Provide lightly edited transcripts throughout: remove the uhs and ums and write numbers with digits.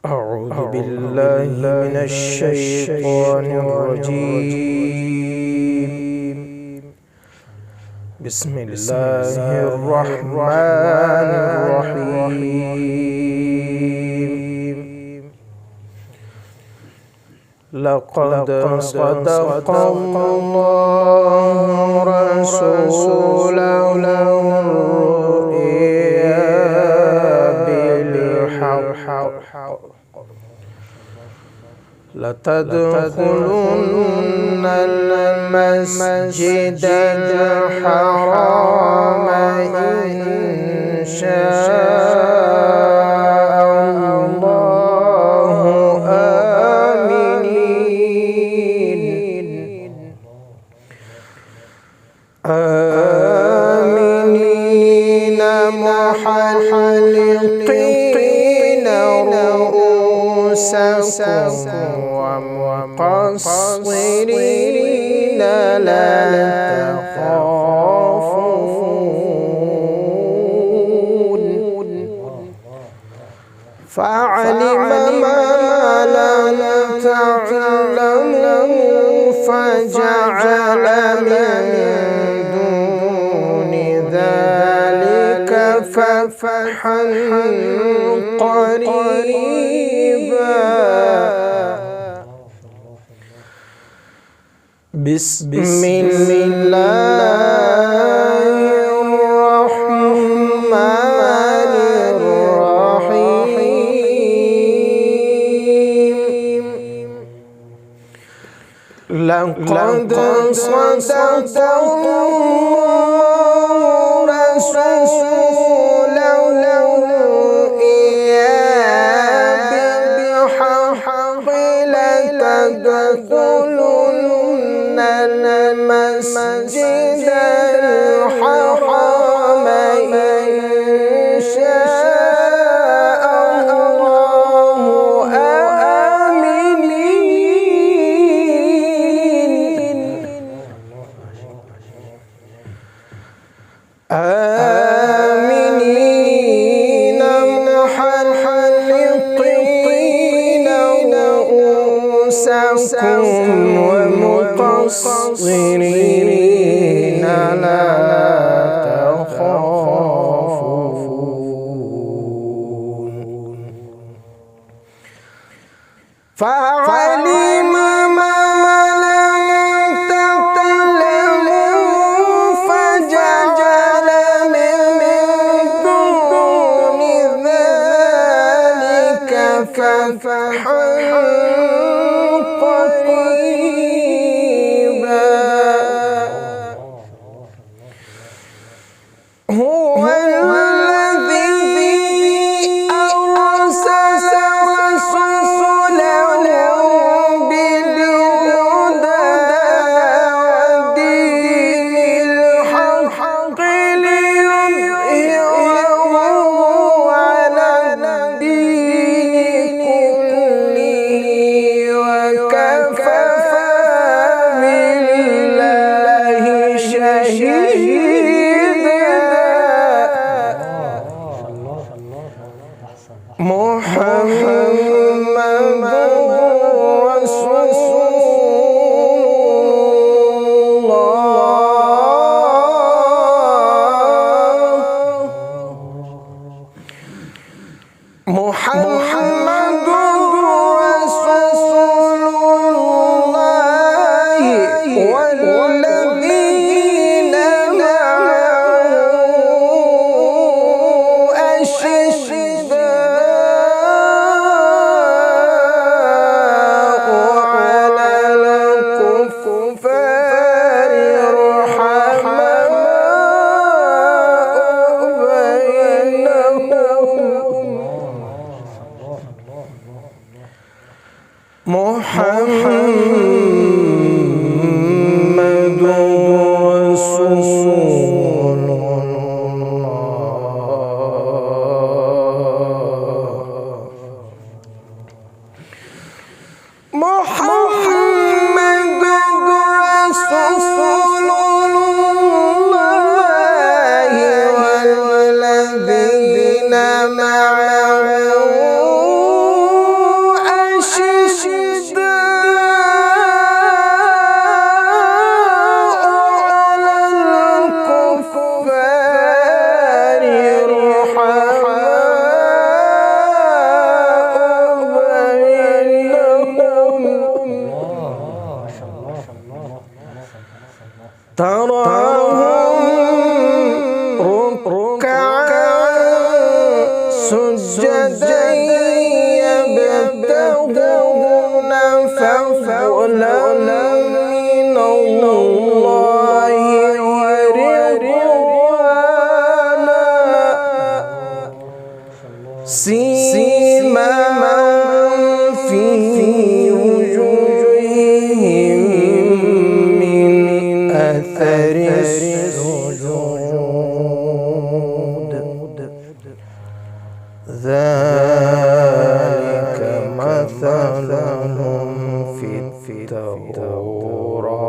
أعوذ بالله من الشيطان الرجيم. بسم الله الرحمن الرحيم. لقد صدق الله رسوله الرؤيا بالحق لتدخلن المسجد الحرام إن شاء الله آمنين محلقين رؤوسكم ومقصرين لا تخافون فعلم ما لم تعلموا فجعل من دون ذلك فتحا قريبا. بسم الله الرحمن الرحيم. لقد صدق الله رسوله الرؤيا بالحق لتدخلن المسجد الحرام إن شاء الله آمنين محلقين رؤوسكم ومقصرين لا تخافون فعلم ما لم تعلموا فجعل من دون ذلك فتحا قريبا. هو الذي أرسل رسوله بالهدى ودين الحق ليظهره على الدين كله وكفى بالله شهيدا. محمد رسول الله. محمد رسول الله والذين معه أشداء على الكفار رحماء بينهم. محمد رسول الله. محمد رسول الله والذين معه يبتغون فضلا من الله ورضوانا سيماهم في وجوههم من أثر السجود ذلك مثلهم في التوراة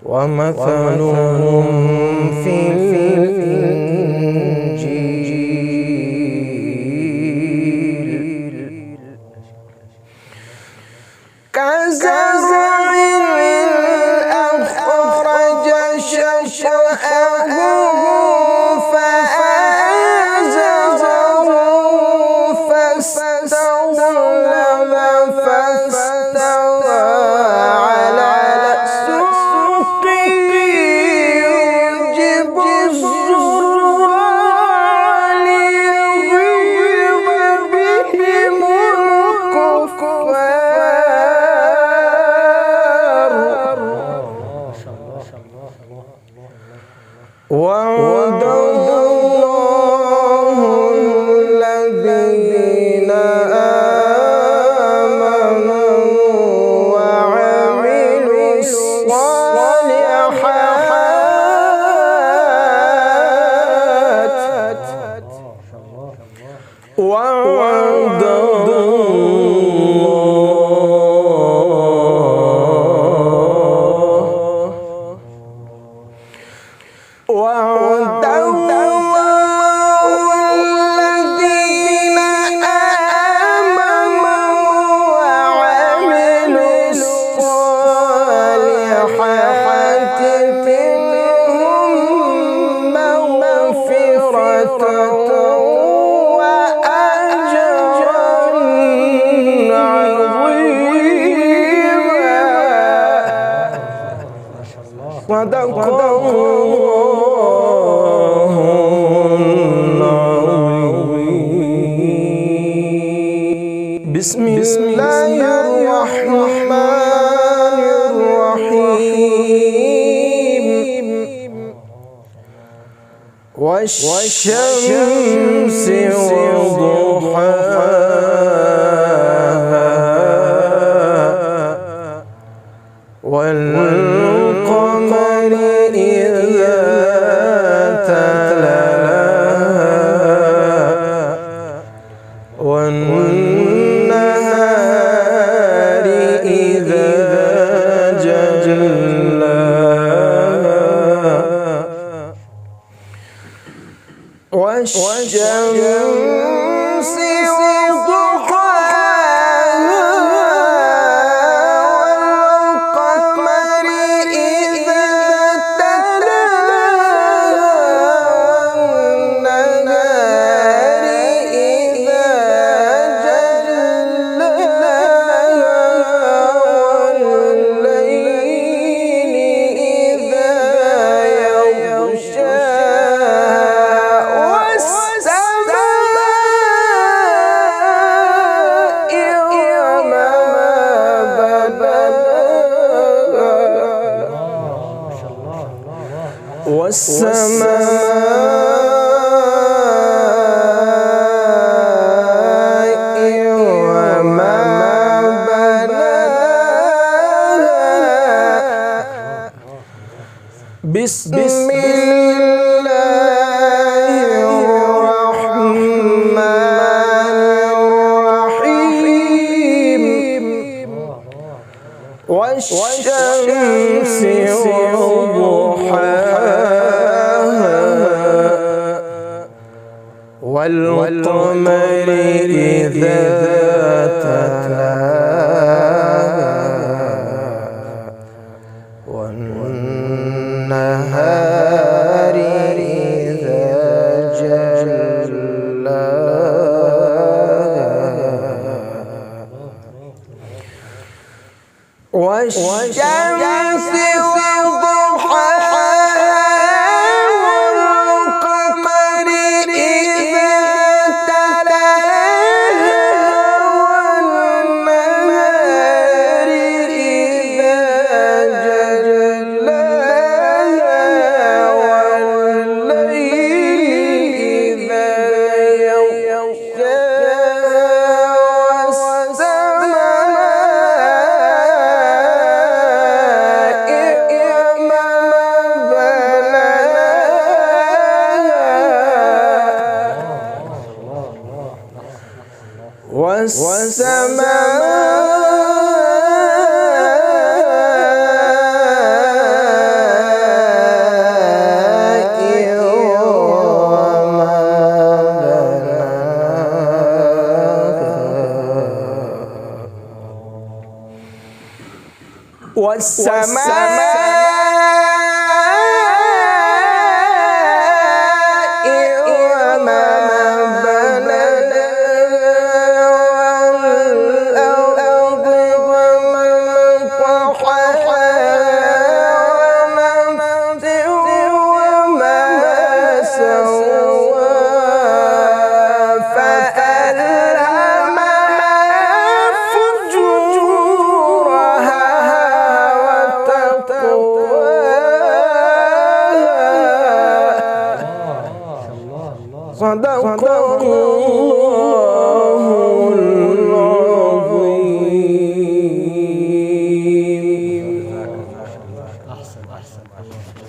ومثلهم في الإنجيل كزرع أخرج شطأه فآزره فاستوى على سوقه يعجب الزراع ليغيظ بهم الكفار وعد الله الذين آمنوا وعملوا الصالحات وعد الذين آمنوا وعملوا الصالحات منهم مغفرة وأجرا عظيما صدق الله العظيم بسم الله الرحمن الرحيم والشمس وضحاها والقمر إذا تلاها والنهار إذا جلاها والشمس وضحاها والقمر إذا تلاها والنهار إذا جلاها والليل إذا يغشاها والسماء وما بناها والسماء وما بناها بسم الله الرحمن الرحيم والشمس وضحاها والقمر إذا تلاها والنهار إذا جلاها والشمس وضحاها والقمر إذا تلاها صدق الله العظيم. أحسن.